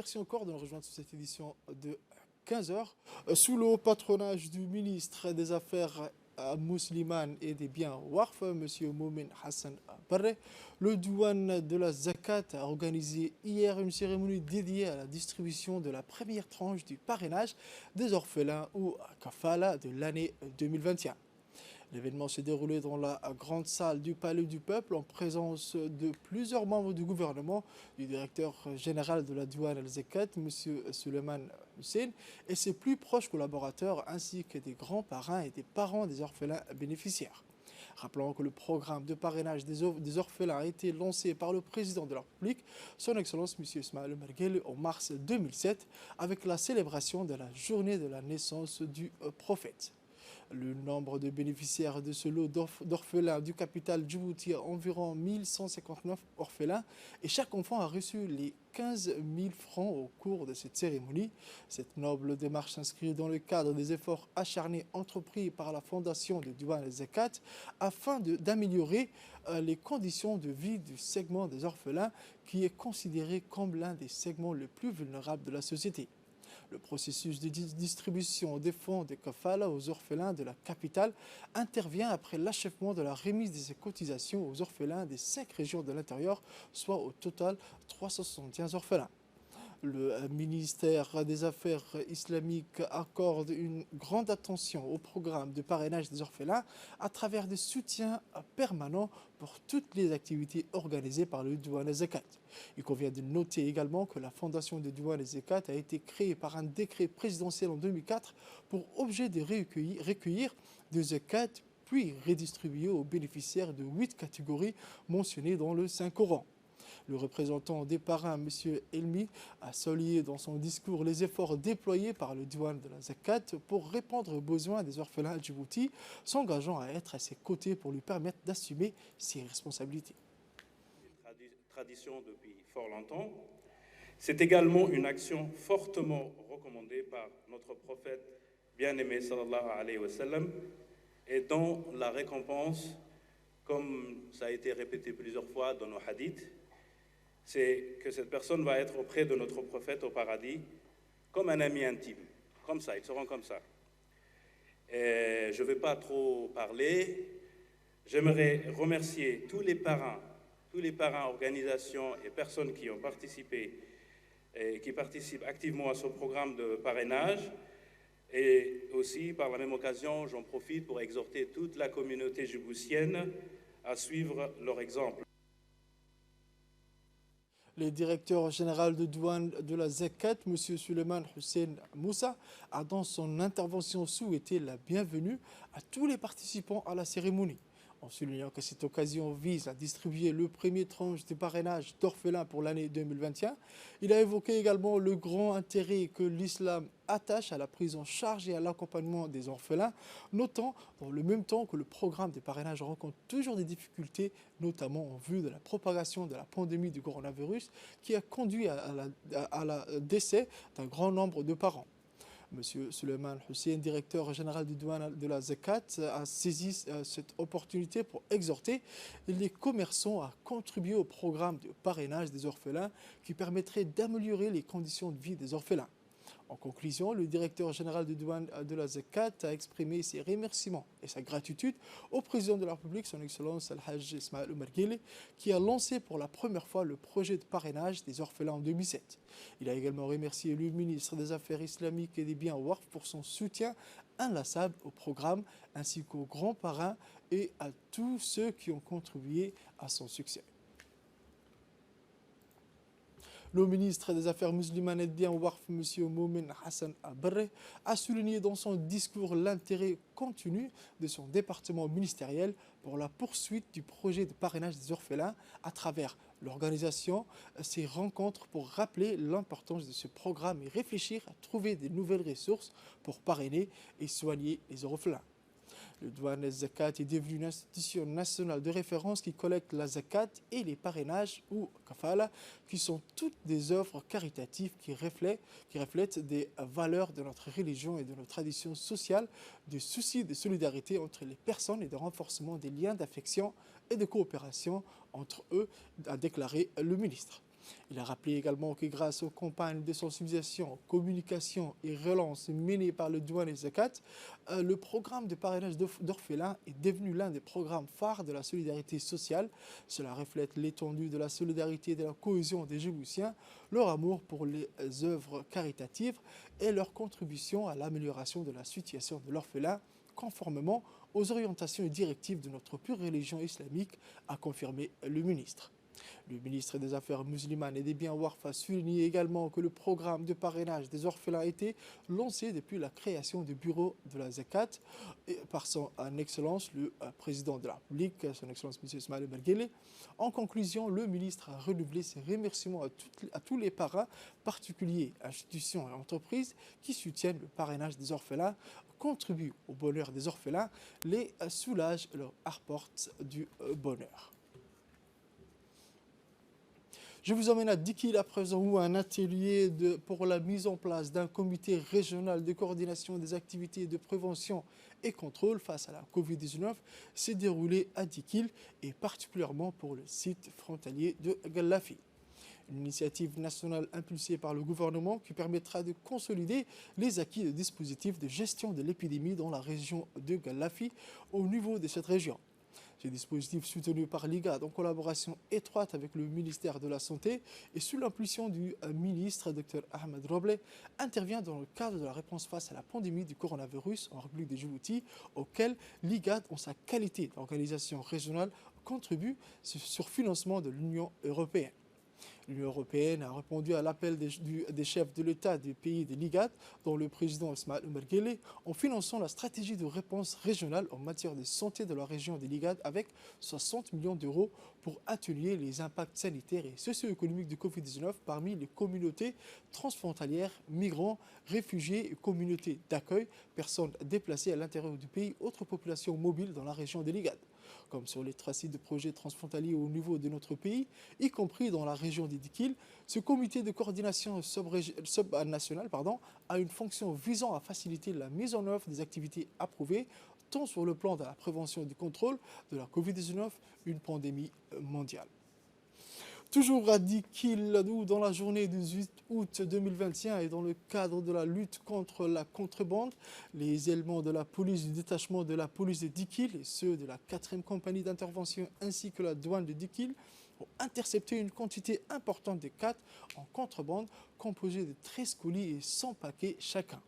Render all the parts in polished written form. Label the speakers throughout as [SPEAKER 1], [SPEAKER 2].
[SPEAKER 1] merci encore de nous rejoindre sur cette édition de 15 heures. Sous le haut patronage du ministre des Affaires musulmanes et des biens Warf, M. Moumin Hassan Barre, le douane de la Zakat a organisé hier une cérémonie dédiée à la distribution de la première tranche du parrainage des orphelins ou kafala de l'année 2021. L'événement s'est déroulé dans la grande salle du Palais du Peuple en présence de plusieurs membres du gouvernement, du directeur général de la douane Al-Zakat, M. Suleiman Hussein, et ses plus proches collaborateurs, ainsi que des grands-parents et des parents des orphelins bénéficiaires. Rappelons que le programme de parrainage des orphelins a été lancé par le président de la République, son Excellence M. Ismaël Omar Guelleh, en mars 2007, avec la célébration de la journée de la naissance du prophète. Le nombre de bénéficiaires de ce lot d'orphelins du capital Djibouti est environ 1159 orphelins et chaque enfant a reçu les 15 000 francs au cours de cette cérémonie. Cette noble démarche s'inscrit dans le cadre des efforts acharnés entrepris par la fondation de Douane Al-Zakat afin d'améliorer les conditions de vie du segment des orphelins qui est considéré comme l'un des segments les plus vulnérables de la société. Le processus de distribution des fonds de kafala aux orphelins de la capitale intervient après l'achèvement de la remise de ces cotisations aux orphelins des 5 régions de l'intérieur, soit au total 371 orphelins. Le ministère des Affaires islamiques accorde une grande attention au programme de parrainage des orphelins à travers des soutiens permanents pour toutes les activités organisées par le Douane Zakat. Il convient de noter également que la fondation de Douane Zakat a été créée par un décret présidentiel en 2004 pour objet de recueillir des zakat puis redistribuer aux bénéficiaires de 8 catégories mentionnées dans le Saint-Coran. Le représentant des parrains, M. Elmi, a salué dans son discours les efforts déployés par le douane de la Zakat pour répondre aux besoins des orphelins à Djibouti, s'engageant à être à ses côtés pour lui permettre d'assumer ses responsabilités.
[SPEAKER 2] Tradition depuis fort longtemps. C'est également une action fortement recommandée par notre prophète bien-aimé sallallahu alayhi wa sallam et dont la récompense, comme ça a été répété plusieurs fois dans nos hadiths, c'est que cette personne va être auprès de notre prophète au paradis comme un ami intime. Comme ça, ils seront comme ça. Et je ne vais pas trop parler. J'aimerais remercier tous les parents, organisations et personnes qui ont participé et qui participent activement à ce programme de parrainage. Et aussi, par la même occasion, j'en profite pour exhorter toute la communauté djiboutienne à suivre leur exemple.
[SPEAKER 1] Le directeur général de douane de la Zakat, M. Suleiman Hussein Moussa, a dans son intervention souhaité la bienvenue à tous les participants à la cérémonie, en soulignant que cette occasion vise à distribuer le premier tranche de parrainage d'orphelins pour l'année 2021. Il a évoqué également le grand intérêt que l'islam attache à la prise en charge et à l'accompagnement des orphelins, notant dans le même temps que le programme de parrainage rencontre toujours des difficultés, notamment en vue de la propagation de la pandémie du coronavirus qui a conduit à la décès d'un grand nombre de parents. M. Suleiman Hussein, directeur général du douane de la Zakat, a saisi cette opportunité pour exhorter les commerçants à contribuer au programme de parrainage des orphelins qui permettrait d'améliorer les conditions de vie des orphelins. En conclusion, le directeur général de douane de la Zakat a exprimé ses remerciements et sa gratitude au président de la République, son Excellence Al-Hajj Ismaël Omar Guelleh, qui a lancé pour la première fois le projet de parrainage des orphelins en 2007. Il a également remercié le ministre des Affaires islamiques et des biens Warf pour son soutien inlassable au programme, ainsi qu'aux grands parrains et à tous ceux qui ont contribué à son succès. Le ministre des Affaires musulmanes et des biens Warf, M. Moumin Hassan Barre, a souligné dans son discours l'intérêt continu de son département ministériel pour la poursuite du projet de parrainage des orphelins à travers l'organisation de ces rencontres pour rappeler l'importance de ce programme et réfléchir à trouver de nouvelles ressources pour parrainer et soigner les orphelins. Le douane Zakat est devenu une institution nationale de référence qui collecte la Zakat et les parrainages ou kafala, qui sont toutes des œuvres caritatives qui reflètent des valeurs de notre religion et de nos traditions sociales, du souci de solidarité entre les personnes et de renforcement des liens d'affection et de coopération entre eux, a déclaré le ministre. Il a rappelé également que grâce aux campagnes de sensibilisation, communication et relance menées par le Douane et Zakat, le programme de parrainage d'orphelins est devenu l'un des programmes phares de la solidarité sociale. Cela reflète l'étendue de la solidarité et de la cohésion des Djiboutiens, leur amour pour les œuvres caritatives et leur contribution à l'amélioration de la situation de l'orphelin, conformément aux orientations et directives de notre pure religion islamique, a confirmé le ministre. Le ministre des Affaires musulmanes et des Biens Warf a souligné également que le programme de parrainage des orphelins a été lancé depuis la création du bureau de la Zakat par son Excellence le président de la République, son Excellence M. Ismaël Merguele. En conclusion, le ministre a renouvelé ses remerciements à tous les parrains, particuliers, institutions et entreprises qui soutiennent le parrainage des orphelins, contribuent au bonheur des orphelins, les soulagent et leur apportent du bonheur. Je vous emmène à Dikil à présent où un atelier pour la mise en place d'un comité régional de coordination des activités de prévention et contrôle face à la Covid-19 s'est déroulé à Dikil et particulièrement pour le site frontalier de Gallafi. Une initiative nationale impulsée par le gouvernement qui permettra de consolider les acquis de dispositifs de gestion de l'épidémie dans la région de Gallafi au niveau de cette région. Ce dispositif soutenu par l'IGAD en collaboration étroite avec le ministère de la Santé et sous l'impulsion du ministre Dr Ahmed Roble intervient dans le cadre de la réponse face à la pandémie du coronavirus en République de Djibouti, auquel l'IGAD, en sa qualité d'organisation régionale, contribue sur financement de l'Union européenne. L'Union européenne a répondu à l'appel des chefs de l'État des pays de l'IGAD, dont le président Ismaël Merguele, en finançant la stratégie de réponse régionale en matière de santé de la région de l'IGAD avec 60 millions d'euros pour atténuer les impacts sanitaires et socio-économiques du Covid-19 parmi les communautés transfrontalières, migrants, réfugiés et communautés d'accueil, personnes déplacées à l'intérieur du pays, autres populations mobiles dans la région de l'IGAD. Comme sur les 3 sites de projets transfrontaliers au niveau de notre pays, y compris dans la région d'Idikil, ce comité de coordination subnational a une fonction visant à faciliter la mise en œuvre des activités approuvées, tant sur le plan de la prévention et du contrôle de la Covid-19, une pandémie mondiale. Toujours à Dikil, dans la journée du 18 août 2021 et dans le cadre de la lutte contre la contrebande, les éléments de la police du détachement de la police de Dikil et ceux de la 4e compagnie d'intervention ainsi que la douane de Dikil ont intercepté une quantité importante de 4 en contrebande composée de 13 colis et 100 paquets chacun.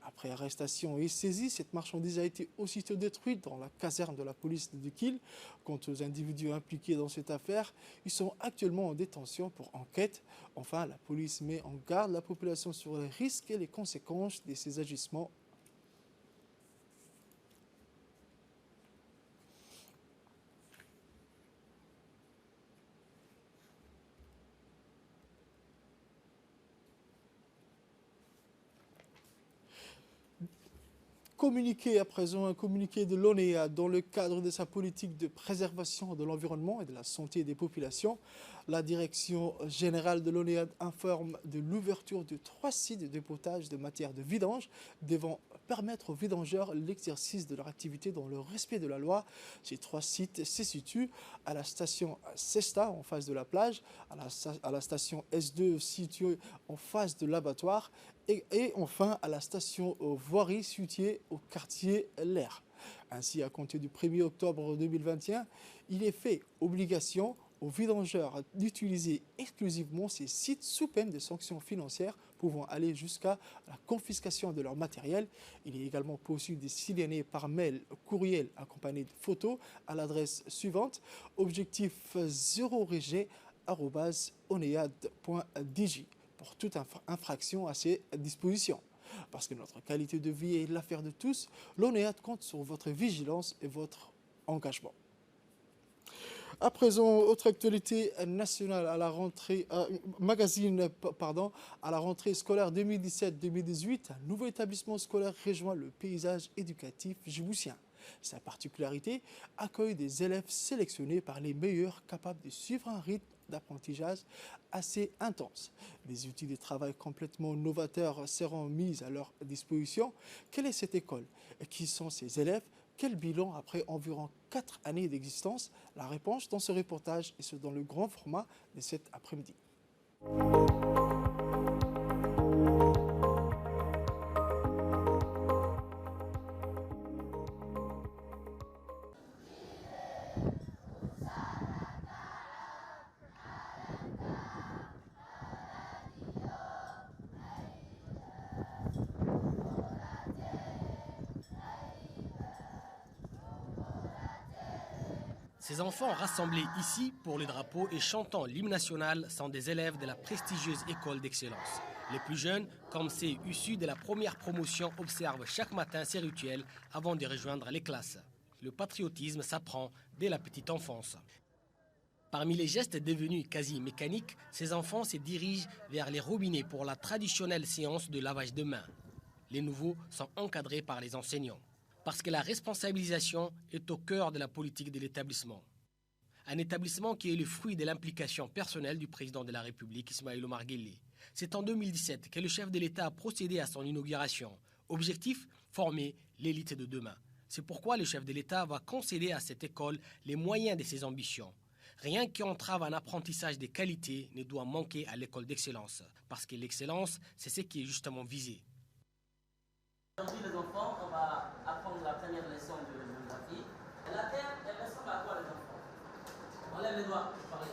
[SPEAKER 1] Après arrestation et saisie, cette marchandise a été aussitôt détruite dans la caserne de la police de Dikil. Quant aux individus impliqués dans cette affaire, ils sont actuellement en détention pour enquête. Enfin, la police met en garde la population sur les risques et les conséquences de ces agissements. Communiqué à présent, un communiqué de l'ONEA dans le cadre de sa politique de préservation de l'environnement et de la santé des populations. La direction générale de l'ONEA informe de l'ouverture de 3 sites de dépotage de matières de vidange devant permettre aux vidangeurs l'exercice de leur activité dans le respect de la loi. Ces 3 sites se situent à la station Cesta en face de la plage, à la station S2 située en face de l'abattoir et enfin à la station Voirie située au quartier L'Air. Ainsi, à compter du 1er octobre 2021, il est fait obligation aux vidangeurs d'utiliser exclusivement ces sites sous peine de sanctions financières pouvant aller jusqu'à la confiscation de leur matériel. Il est également possible de signaler par mail, courriel accompagné de photos à l'adresse suivante objectif 0reg@onead.dj pour toute infraction à ces dispositions. Parce que notre qualité de vie est l'affaire de tous, l'ONEAD compte sur votre vigilance et votre engagement. À présent, autre actualité nationale à la rentrée, à la rentrée scolaire 2017-2018, un nouveau établissement scolaire rejoint le paysage éducatif djiboutien. Sa particularité accueille des élèves sélectionnés par les meilleurs capables de suivre un rythme d'apprentissage assez intense. Des outils de travail complètement novateurs seront mis à leur disposition. Quelle est cette école? Qui sont ces élèves? Quel bilan après environ 4 années d'existence? La réponse dans ce reportage et ce dans le grand format de cet après-midi.
[SPEAKER 3] Ces enfants rassemblés ici pour le drapeau et chantant l'hymne national sont des élèves de la prestigieuse école d'excellence. Les plus jeunes, comme ceux issus de la première promotion, observent chaque matin ces rituels avant de rejoindre les classes. Le patriotisme s'apprend dès la petite enfance. Parmi les gestes devenus quasi mécaniques, ces enfants se dirigent vers les robinets pour la traditionnelle séance de lavage de mains. Les nouveaux sont encadrés par les enseignants. Parce que la responsabilisation est au cœur de la politique de l'établissement. Un établissement qui est le fruit de l'implication personnelle du président de la République, Ismaïl Omar Guelleh. C'est en 2017 que le chef de l'État a procédé à son inauguration. Objectif, former l'élite de demain. C'est pourquoi le chef de l'État va concéder à cette école les moyens de ses ambitions. Rien qui entrave un apprentissage de qualité ne doit manquer à l'école d'excellence. Parce que l'excellence, c'est ce qui est justement visé.
[SPEAKER 4] Aujourd'hui, les enfants, on va apprendre la première leçon de géographie. La Terre, elle ressemble à quoi, les enfants? On lève les doigts pour parler.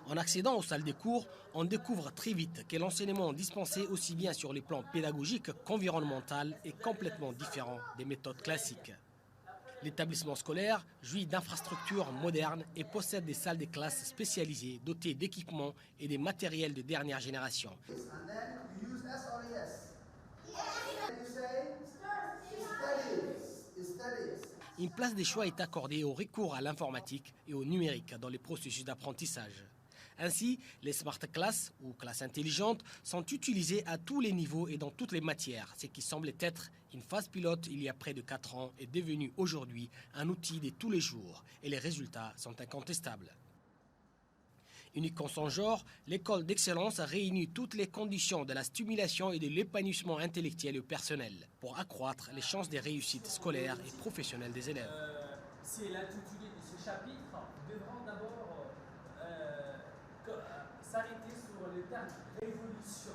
[SPEAKER 3] En accédant aux salles des cours, on découvre très vite que l'enseignement dispensé aussi bien sur les plans pédagogiques qu'environnemental est complètement différent des méthodes classiques. L'établissement scolaire jouit d'infrastructures modernes et possède des salles de classe spécialisées dotées d'équipements et de matériels de dernière génération. Une place de choix est accordée au recours à l'informatique et au numérique dans les processus d'apprentissage. Ainsi, les smart classes ou classes intelligentes sont utilisées à tous les niveaux et dans toutes les matières. Ce qui semblait être une phase pilote il y a près de 4 ans est devenu aujourd'hui un outil de tous les jours et les résultats sont incontestables. Unique en son genre, l'école d'excellence réunit toutes les conditions de la stimulation et de l'épanouissement intellectuel et personnel pour accroître les chances de réussite scolaire et professionnelle des élèves.
[SPEAKER 5] C'est l'intitulé de ce chapitre. Nous devrons d'abord s'arrêter sur le terme révolution.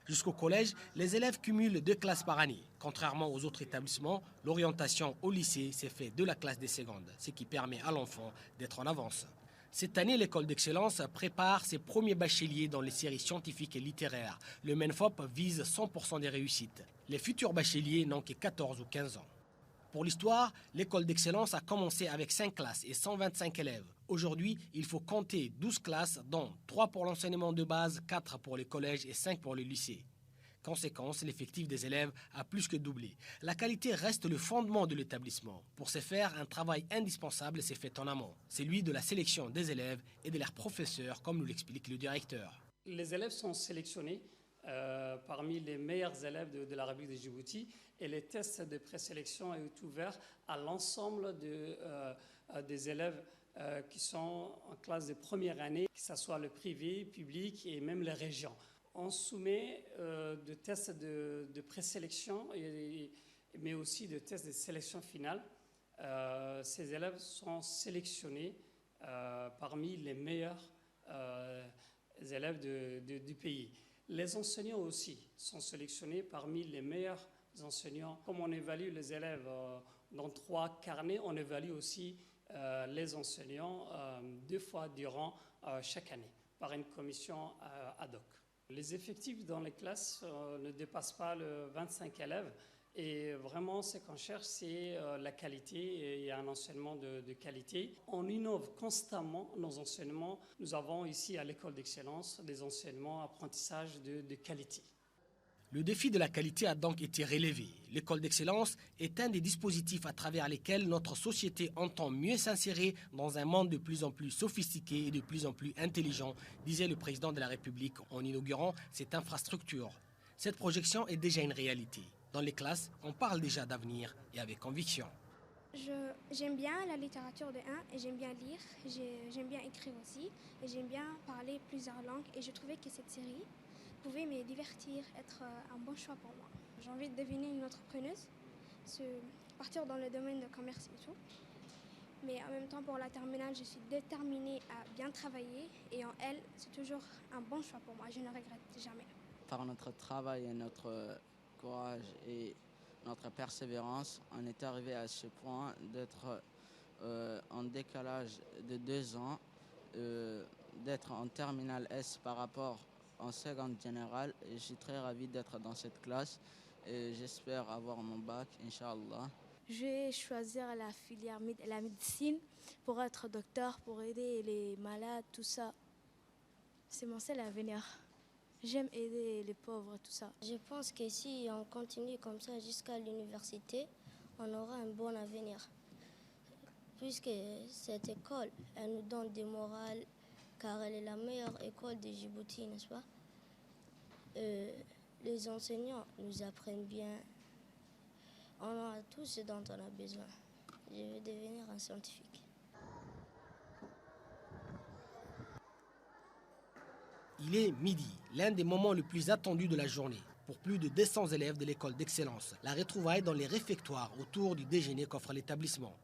[SPEAKER 3] Jusqu'au collège, les élèves cumulent 2 classes par année. Contrairement aux autres établissements, l'orientation au lycée s'est faite de la classe des secondes, ce qui permet à l'enfant d'être en avance. Cette année, l'école d'excellence prépare ses premiers bacheliers dans les séries scientifiques et littéraires. Le MENFOP vise 100% des réussites. Les futurs bacheliers n'ont que 14 ou 15 ans. Pour l'histoire, l'école d'excellence a commencé avec 5 classes et 125 élèves. Aujourd'hui, il faut compter 12 classes, dont 3 pour l'enseignement de base, 4 pour les collèges et 5 pour le lycée. Conséquence, l'effectif des élèves a plus que doublé. La qualité reste le fondement de l'établissement. Pour ce faire, un travail indispensable s'est fait en amont, celui de la sélection des élèves et de leurs professeurs, comme nous l'explique le directeur.
[SPEAKER 6] Les élèves sont sélectionnés parmi les meilleurs élèves de la République de Djibouti et les tests de présélection est ouvert à l'ensemble des élèves qui sont en classe de première année, que ce soit le privé, public et même les régions. On soumet de tests de présélection, mais aussi de tests de sélection finale. Ces élèves sont sélectionnés parmi les meilleurs élèves du pays. Les enseignants aussi sont sélectionnés parmi les meilleurs enseignants. Comme on évalue les élèves dans 3 carnets, on évalue aussi les enseignants 2 fois durant chaque année par une commission ad hoc. Les effectifs dans les classes ne dépassent pas le 25 élèves et vraiment ce qu'on cherche c'est la qualité et un enseignement de qualité. On innove constamment nos enseignements. Nous avons ici à l'école d'excellence des enseignements apprentissage de qualité.
[SPEAKER 3] Le défi de la qualité a donc été relevé. L'école d'excellence est un des dispositifs à travers lesquels notre société entend mieux s'insérer dans un monde de plus en plus sophistiqué et de plus en plus intelligent, disait le président de la République en inaugurant cette infrastructure. Cette projection est déjà une réalité. Dans les classes, on parle déjà d'avenir et avec conviction.
[SPEAKER 7] J'aime bien la littérature de 1 et j'aime bien lire, j'aime bien écrire aussi et j'aime bien parler plusieurs langues et je trouvais que cette série pouvait me divertir, être un bon choix pour moi. J'ai envie de devenir une entrepreneuse partir dans le domaine de commerce et tout. Mais en même temps, pour la terminale, je suis déterminée à bien travailler. Et en L, c'est toujours un bon choix pour moi. Je ne regrette jamais.
[SPEAKER 8] Par notre travail et notre courage et notre persévérance, on est arrivé à ce point d'être en décalage de 2 ans, d'être en terminale S par rapport en seconde générale. Et je suis très ravi d'être dans cette classe et j'espère avoir mon bac, Inch'Allah.
[SPEAKER 9] Je vais choisir la filière la médecine pour être docteur, pour aider les malades, tout ça. C'est mon seul avenir. J'aime aider les pauvres, tout ça.
[SPEAKER 10] Je pense que si on continue comme ça jusqu'à l'université, on aura un bon avenir. Puisque cette école, elle nous donne du moral, car elle est la meilleure école de Djibouti, n'est-ce pas? Les enseignants nous apprennent bien. On a tout ce dont on a besoin. Je veux devenir un scientifique.
[SPEAKER 3] Il est midi, l'un des moments les plus attendus de la journée. Pour plus de 200 élèves de l'école d'excellence, la retrouvaille dans les réfectoires autour du déjeuner qu'offre l'établissement.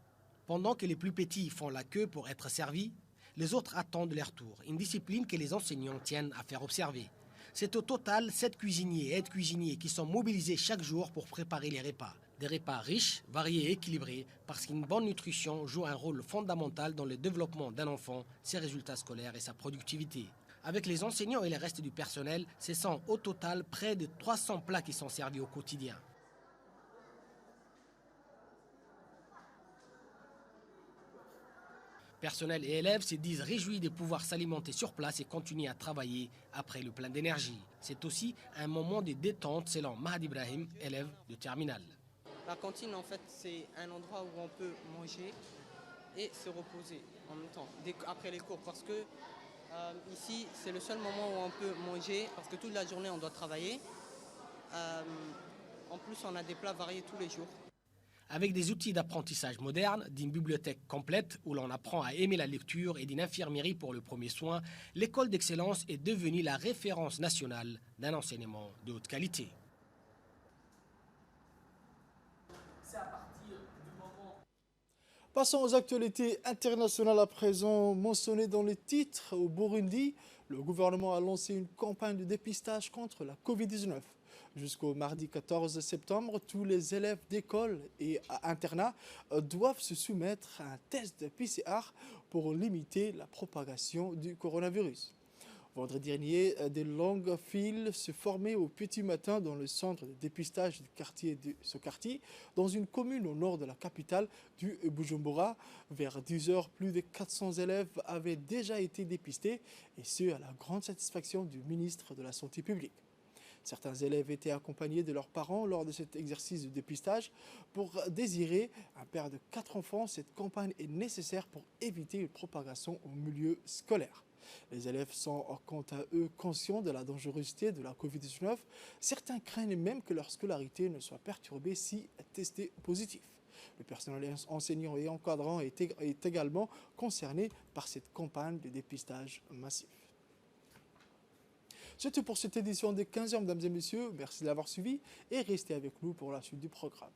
[SPEAKER 3] Pendant que les plus petits font la queue pour être servis, les autres attendent leur tour, une discipline que les enseignants tiennent à faire observer. C'est au total 7 cuisiniers et aides-cuisiniers qui sont mobilisés chaque jour pour préparer les repas. Des repas riches, variés et équilibrés, parce qu'une bonne nutrition joue un rôle fondamental dans le développement d'un enfant, ses résultats scolaires et sa productivité. Avec les enseignants et le reste du personnel, ce sont au total près de 300 plats qui sont servis au quotidien. Personnel et élèves se disent réjouis de pouvoir s'alimenter sur place et continuer à travailler après le plein d'énergie. C'est aussi un moment de détente selon Mahdi Ibrahim, élève de terminale.
[SPEAKER 11] La cantine, en fait, c'est un endroit où on peut manger et se reposer en même temps, après les cours. Parce que ici, c'est le seul moment où on peut manger, parce que toute la journée, on doit travailler. En plus, on a des plats variés tous les jours.
[SPEAKER 3] Avec des outils d'apprentissage modernes, d'une bibliothèque complète où l'on apprend à aimer la lecture et d'une infirmerie pour le premier soin, l'école d'excellence est devenue la référence nationale d'un enseignement de haute qualité.
[SPEAKER 1] Passons aux actualités internationales à présent mentionnées dans les titres. Au Burundi, le gouvernement a lancé une campagne de dépistage contre la Covid-19. Jusqu'au mardi 14 septembre, tous les élèves d'école et internats doivent se soumettre à un test de PCR pour limiter la propagation du coronavirus. Vendredi dernier, des longues files se formaient au petit matin dans le centre de dépistage du quartier de Sokarti, dans une commune au nord de la capitale du Bujumbura. Vers 10 heures, plus de 400 élèves avaient déjà été dépistés, et ce, à la grande satisfaction du ministre de la Santé publique. Certains élèves étaient accompagnés de leurs parents lors de cet exercice de dépistage. Pour désirer un père de 4 enfants, cette campagne est nécessaire pour éviter une propagation au milieu scolaire. Les élèves sont quant à eux conscients de la dangerosité de la Covid-19. Certains craignent même que leur scolarité ne soit perturbée si testés positifs. Le personnel enseignant et encadrant est également concerné par cette campagne de dépistage massif. C'est tout pour cette édition des 15h, mesdames et messieurs. Merci de l'avoir suivi et restez avec nous pour la suite du programme.